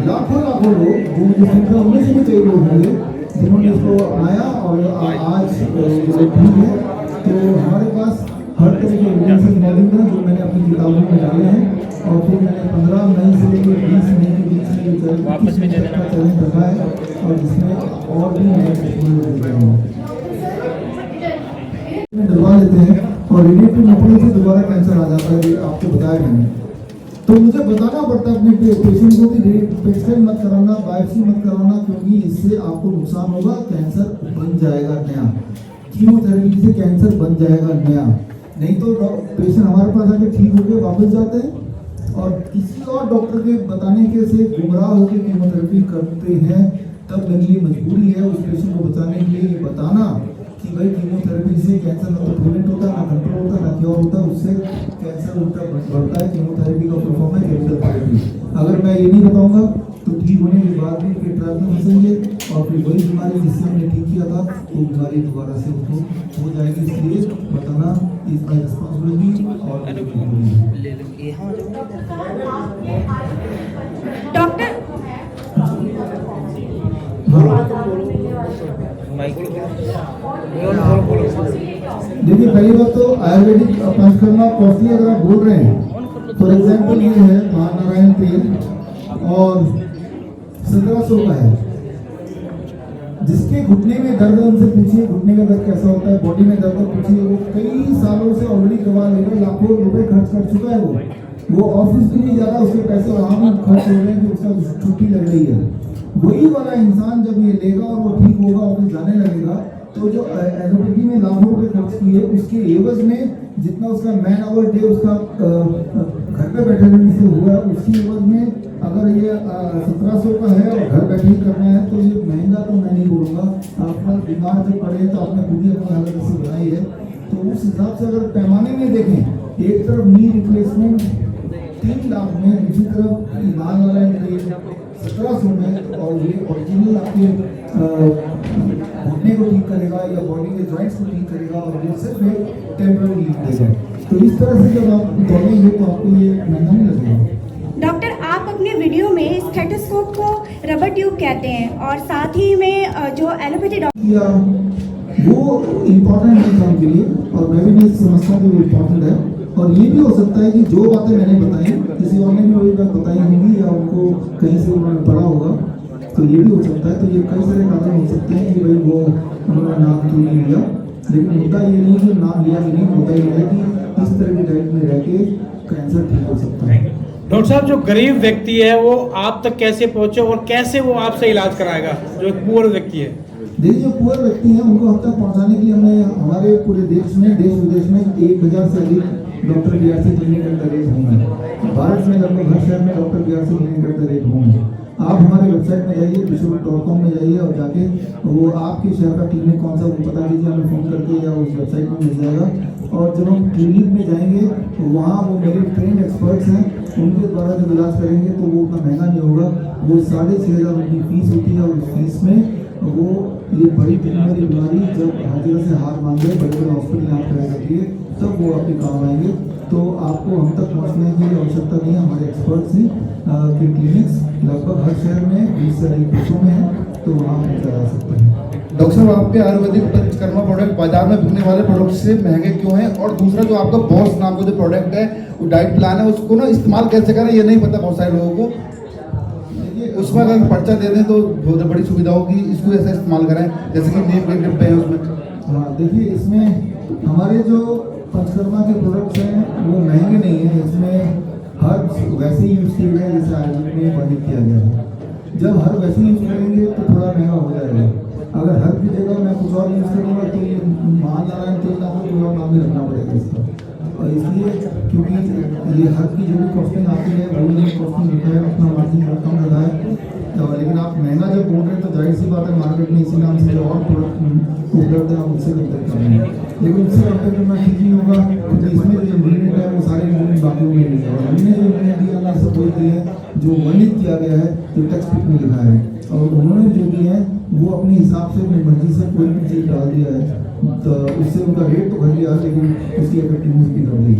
A: लाखों लोग, जो मुझे संख्या उनमें से भी कई लोग होंगे जिन्होंने इसको अपनाया और आज ठीक है। तो हमारे पास हर तरह के एविडेंसेस मौजूद हैं जो मैंने अपनी किताबों में डाले हैं। और फिर मैंने 15 मई से लेकर 20 मई के बीच में ये चैलेंज रखा है, और जिसमें और भी डरवा लेते हैं और रेडिएटिव नपड़े से दोबारा कैंसर आ जाता है। आपको बताया मैंने, तो मुझे बताना पड़ता है अपने पेशेंट को कि पेस्टेड मत कराना, बायोप्सी मत कराना, क्योंकि इससे आपको नुकसान होगा। कैंसर बन जाएगा नया, कीमोथेरेपी से कैंसर बन जाएगा नया। नहीं तो पेशेंट हमारे पास आके ठीक होकर वापस जाते हैं, और किसी और डॉक्टर के बताने के से गुमराह होकर कीमोथेरेपी करते हैं, तब मेरे लिए मजबूरी है उस पेशेंट को बचाने के लिए ये बताना कि भाई कीमोथेरेपी से कैंसर ना तो प्रिवेंट होता है, ना कंट्रोल होता है, ना क्योर होता है, उससे कैंसर उल्टा बढ़ता है। कीमोथेरेपी का फुल फॉर्म है केमिकल थेरेपी। अगर मैं ये नहीं बताऊंगा तो ठीक होने के बाद भी के ट्रैप में फंसेंगे और फिर वही बीमारी जिससे हमने ठीक किया था वो बीमारी दोबारा से उनको हो जाएगी। इसलिए बताना इज माई रिस्पॉन्सिबिलिटी। और
F: डॉक्टर
A: देखिए, पहली बात तो आयुर्वेदिक पंचकर्मा कॉस्टली अगर आप बोल रहे हैं, फॉर एग्जाम्पल ये है महानारायण तेल और 1700 का है। जिसके घुटने में दर्द है उनसे पूछिए घुटने का दर्द कैसा होता है, बॉडी में दर्द पूछिए। वो कई सालों से ऑलरेडी दवा लेकर लाखों रुपए खर्च कर चुका है। वो ऑफिस भी नहीं जा रहा, उसके पैसे वहां भी खर्च हो रहे हैं कि उसका छुट्टी लग रही है। वही वाला इंसान जब ये लेगा और वो ठीक होगा, ऑफिस जाने लगेगा, तो जो एलोपैथी में लाखों रुपए खर्च किए उसके एवज में जितना उसका मैन आवर डे उसका घर पे बैठे रहने से हुआ, उसकी एवज में अगर ये 1700 का है और घर बैठे ही करना है तो ये महंगा तो मैं नहीं बोलूँगा। आपका बीमार जब पड़े तो आपने खुद ही अपनी हालत ऐसी बनाई है, तो उस हिसाब से अगर पैमाने में देखें, एक तरफ नी रिप्लेसमेंट 3 लाख में, दूसरी तरफ ईमान वाला 1700 में, और ये ओरिजिनल आपके घुटने को ठीक करेगा या बॉडी के जॉइंट्स को ठीक करेगा और ये सिर्फ एक टेम्पररी लीव देगा। तो इस तरह से जब आप दौड़ेंगे तो आपको ये महंगा नहीं लगेगा।
F: डॉक्टर, आप अपने वीडियो में स्टेथोस्कोप को रबर ट्यूब कहते हैं और साथ ही में जो एलोपैथी डॉक्टर
A: वो इम्पोर्टेंट है काम के लिए, और मैं भी नहीं समझता कि वो इम्पोर्टेंट है। और ये भी हो सकता है कि जो बातें मैंने बताई किसी और ने भी वही बात बताई होंगी या उनको कहीं से उन्होंने पढ़ा होगा, तो ये भी हो सकता है। तो ये कई सारे कारण हो सकते हैं कि भाई वो उन्होंने नाम क्यों नहीं लिया, लेकिन मुद्दा ये नहीं कि नाम लिया भी नहीं, मुद्दा ये है कि इस तरह की डाइट में रह के कैंसर ठीक हो सकता है।
H: डॉक्टर साहब, जो गरीब व्यक्ति है वो आप तक कैसे पहुंचे और कैसे वो आपसे इलाज कराएगा, जो एक पुअर व्यक्ति है?
A: देखिए, जो पुअर व्यक्ति है उनको हम तक पहुंचाने के लिए हमने हमारे पूरे देश में, देश विदेश में 1000 से अधिक doctor BRC clinic at the rate होंगे। भारत में लगभग हर शहर में doctor BRC clinic at the rate होंगे। आप हमारे वेबसाइट में जाइए, bishop.com में जाइए और जाके वो आपके शहर का क्लिनिक कौन सा वो पता कीजिए, हमें फ़ोन करके या उस वेबसाइट में मिल जाएगा। और जब हम क्लिनिक में जाएंगे तो वहाँ वो मेरे ट्रेंड एक्सपर्ट्स हैं, उनके द्वारा जब इलाज करेंगे तो वो उतना महंगा नहीं होगा। वो 6500 उनकी फीस होती है और उस फीस में वो ये बड़ी वाली बीमारी जब हर जगह से हार मांगे, बड़े बड़े हॉस्पिटल यहाँ कराई जाती है, तब वो आपके काम आएंगे। तो आपको हम तक पहुँचने की आवश्यकता नहीं है। हमारे एक्सपर्ट्स ही के क्लिनिक्स लगभग हर शहर में 20 से अधिक देशों में हैं, तो वहाँ पे करा सकते हैं।
G: डॉक्टर साहब, आपके आयुर्वेदिक पंचकर्मा प्रोडक्ट बाजार में बिकने वाले प्रोडक्ट से महंगे क्यों हैं? और दूसरा जो आपका बॉस नाम का जो प्रोडक्ट है, वो डाइट प्लान है, उसको ना इस्तेमाल कैसे करें ये नहीं पता बहुत सारे लोगों को। उसमें अगर पर्चा दे दें तो बहुत बड़ी सुविधा होगी, इसको ऐसा इस्तेमाल करें जैसे कि नेम प्लेट डिब्बे हैं उसमें।
A: हाँ, देखिए, इसमें हमारे जो पंचकर्मा के प्रोडक्ट्स हैं वो महंगे नहीं हैं। इसमें हर वैसे ही यूज़ किए गए जैसे आयुर्वेद में वर्णित किया गया है। जब हर वैसे यूज़ करेंगे तो थोड़ा महंगा हो जाएगा। अगर हर की जगह मैं कुछ और यूज़ करूँगा तो ये महानारायण तेल नाम का कोई और नाम ही रखना पड़ेगा इसका। और इसलिए क्योंकि ये हर की जो भी कॉस्टिंग आती है वो कॉस्टिंग होता है, अपना मार्जिन बहुत कम लगा है। लेकिन आप महंगा जब बोल रहे हैं तो जाहिर सी बात है मार्केट में इसी नाम से जो और प्रोडक्ट उपलब्ध है आप उससे कंपेयर करेंगे, लेकिन उससे कंपेयर करना ठीक नहीं होगा क्योंकि इसमें जो इंग्रीडियंट है वो सारे इंग्रीडियंट बाकियों में नहीं है। और हमने जो इंग्रीडियंट दिया ना सब वही दिए हैं जो वर्णित किया गया है, जो टेक्स्ट बुक में लिखा है, और उन्होंने जो दिए हैं वो अपने हिसाब से अपनी मर्जी से कोई भी चीज़ डाल दिया है, तो उससे उनका रेट तो घट गया लेकिन उसकी इफेक्टिवनेस भी घट गई।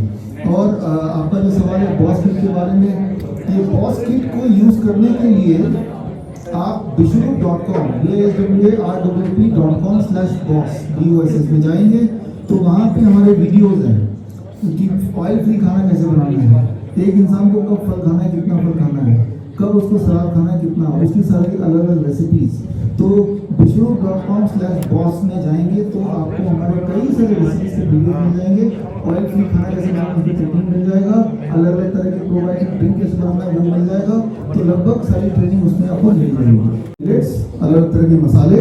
A: और आपका जो सवाल है बॉस किट के बारे में, ये बॉस किट को यूज़ करने के लिए आप bishop.com BISHOP.com/boss में जाएंगे तो वहाँ पे हमारे वीडियोज़ हैं कि ऑयल फ्री खाना कैसे बनाना है, एक इंसान को कब फल खाना है, कितना फल खाना है, कब उसको सलाद खाना है, कितना, उसकी सारी अलग अलग रेसिपीज़। तो bishop.com/boss में जाएंगे तो आपको हमारे कई सारे रेसिपीज के वीडियो मिल जाएंगे। ऑयल फ्री खाना कैसे बनाना उसकी ट्रेनिंग मिल जाएगा, अलग अलग तरह के प्रोबायोटिक ड्रिंक कैसे बनाना है वो मिल जाएगा। तो लगभग सारी ट्रेनिंग उसमें आपको मिल जाएगी। अलग अलग तरह के मसाले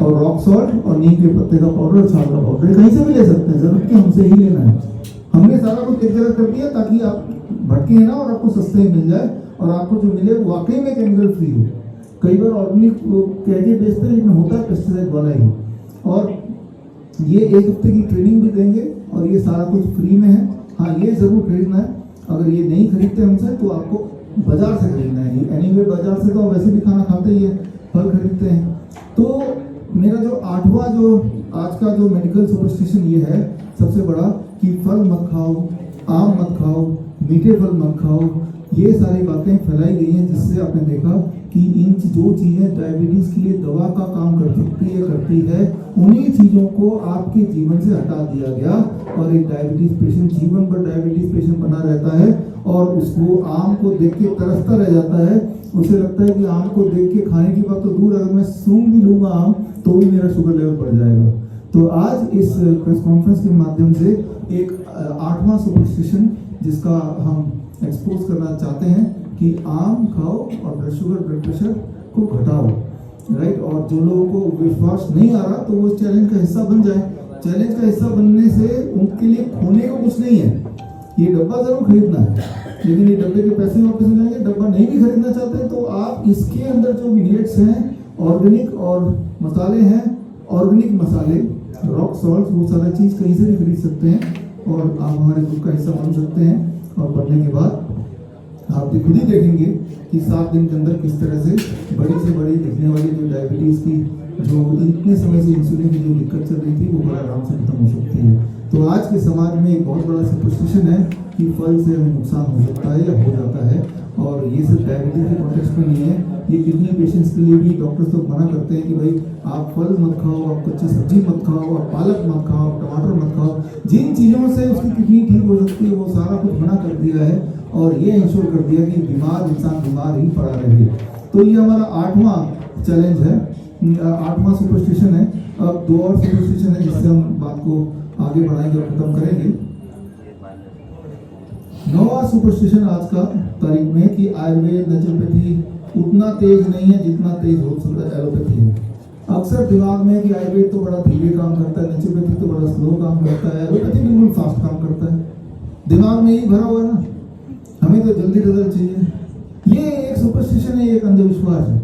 A: और रॉक सॉल्ट और नीम के पत्ते का पाउडर, छाल का पाउडर कहीं से भी ले सकते हैं, जरूरत कि हमसे ही लेना है। हमने सारा कुछ एक जगह कर दिया ताकि आप भटके हैं ना, और आपको सस्ते में मिल जाए और आपको जो मिले वाकई में केमिकल फ्री हो। कई बार ऑर्गेनिक कह के बेचते हैं लेकिन होता है पेस्टिसाइड वाला ही। और ये 1 हफ्ते की ट्रेनिंग भी देंगे और ये सारा कुछ फ्री में है। हाँ, ये जरूर खरीदना है। अगर ये नहीं खरीदते हमसे तो आपको बाजार से खरीदना है। एनीवे बाजार से तो आप वैसे भी खाना खाते ही है, फल खरीदते हैं। तो मेरा जो 8वां जो आज का जो मेडिकल सुपरस्टिशन ये है सबसे बड़ा, कि फल मत खाओ, आम मत खाओ, मीठे फल मत खाओ। ये सारी बातें फैलाई गई हैं जिससे आपने देखा कि इन जो चीज़ें डायबिटीज़ के लिए दवा का काम करती है उन्हीं चीज़ों को आपके जीवन से हटा दिया गया और एक डायबिटीज़ पेशेंट जीवन भर डायबिटीज़ पेशेंट बना रहता है और उसको आम को देख के तरसता रह जाता है। उसे लगता है कि आम को देख के खाने की बात तो दूर, अगर मैं सूंघ भी लूँगा आम तो भी मेरा शुगर लेवल बढ़ जाएगा। तो आज इस प्रेस कॉन्फ्रेंस के माध्यम से एक 8वां सुपरस्टिशन जिसका हम एक्सपोज करना चाहते हैं कि आम खाओ और ब्लड शुगर ब्लड प्रेशर को घटाओ, राइट। और जो लोगों को विश्वास नहीं आ रहा तो वो इस चैलेंज का हिस्सा बन जाए। चैलेंज का हिस्सा बनने से उनके लिए खोने को कुछ नहीं है। ये डब्बा जरूर खरीदना है लेकिन ये डब्बे के पैसे वापस हो जाएंगे। डब्बा नहीं भी खरीदना चाहते तो आप इसके अंदर जो मिलेट्स हैं, ऑर्गेनिक और मसाले हैं, ऑर्गेनिक मसाले, रॉक सॉल्ट, वो सारा चीज़ कहीं से भी खरीद सकते हैं और आप हमारे ग्रुप का हिस्सा बन सकते हैं। और बनने के बाद आप खुद ही देखेंगे कि 7 दिन के अंदर किस तरह से बड़ी से बड़ी दिखने वाली जो डायबिटीज़ की जो इतने समय से इंसुलिन की जो दिक्कत चल रही थी वो बड़ा आराम से खत्म हो सकती है। तो आज के समाज में एक बहुत बड़ा सुपरस्टिशन है कि फल से हमें नुकसान हो सकता है या हो जाता है। और ये सिर्फ डायबिटीज के कॉन्टेक्स्ट में नहीं है, ये किडनी पेशेंट्स के लिए भी डॉक्टर्स लोग मना करते हैं कि भाई आप फल मत खाओ, आप कच्ची सब्जी मत खाओ, आप पालक मत खाओ, आप टमाटर मत खाओ। जिन चीज़ों से उसकी किडनी ठीक हो सकती है वो सारा कुछ मना कर दिया है और ये इंश्योर कर दिया कि बीमार इंसान बीमार ही पड़ा रहे। तो ये हमारा 8वां चैलेंज है, 8वां सुपरस्टिशन है। अब 2 और सुपरस्टिशन है जिससे हम बात को आगे बढ़ाएंगे और खत्म करेंगे। 9वां सुपरस्टिशन आज का तारीख में कि आयुर्वेद नेचुरोपैथी उतना तेज नहीं है जितना तेज हो सकता है एलोपैथी है। अक्सर दिमाग में कि आयुर्वेद तो बड़ा धीरे काम करता है, नेचुरोपैथी तो बड़ा स्लो काम करता है, एलोपैथी बिल्कुल फास्ट काम करता है। दिमाग में यही भरा हुआ है ना, हमें तो जल्दी रिजल्ट चाहिए। ये एक सुपरस्टिशन है, एक अंधविश्वास है।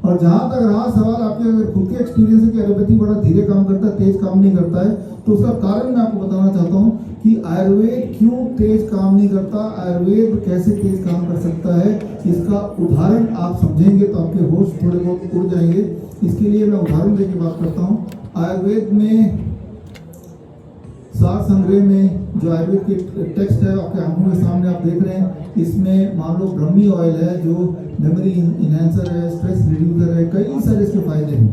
A: और जहाँ तक रहा सवाल आपके अगर खुद के एक्सपीरियंस है कि एलोपैथी बड़ा धीरे काम करता है, तेज काम नहीं करता है, तो उसका कारण मैं आपको बताना चाहता हूँ कि आयुर्वेद क्यों तेज काम नहीं करता, आयुर्वेद कैसे तेज काम कर सकता है। इसका उदाहरण आप समझेंगे तो आपके होश थोड़े बहुत उड़ जाएंगे। इसके लिए मैं उदाहरण देके बात करता हूँ। आयुर्वेद में सार संग्रह में जो आयुर्वेद के टेक्स्ट है आपके आंखों के सामने आप देख रहे हैं, इसमें मान लो ब्रह्मी ऑयल है जो मेमोरी इनहेंसर है, स्ट्रेस रिड्यूसर है, कई सारे इसके फायदे हैं।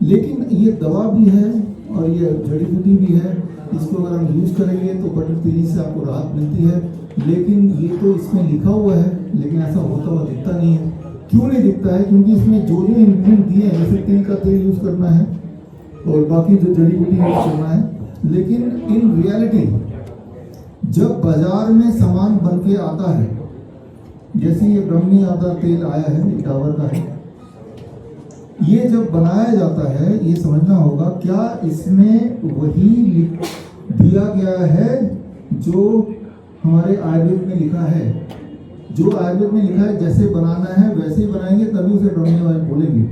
A: लेकिन ये दवा भी है और ये जड़ी बूटी भी है। इसको अगर हम यूज़ करेंगे तो बड़ी तेजी से आपको राहत मिलती है। लेकिन ये तो इसमें लिखा हुआ है लेकिन ऐसा होता हुआ दिखता नहीं है। क्यों नहीं दिखता है? क्योंकि इसमें जो जो इंग्रेडिएंट दिए हैं, जैसे तिल का तेल यूज़ करना है और बाकी जो जड़ी बूटी यूज़ करना है, लेकिन इन रियलिटी जब बाजार में सामान बन के आता है, जैसे ये ब्रह्मी आदा तेल आया है, ये डाबर का है, ये जब बनाया जाता है ये समझना होगा क्या इसमें वही दिया गया है जो हमारे आयुर्वेद में लिखा है। जो आयुर्वेद में लिखा है जैसे बनाना है वैसे ही बनाएंगे तभी उसे ब्रह्मी ऑयल बोलेंगे।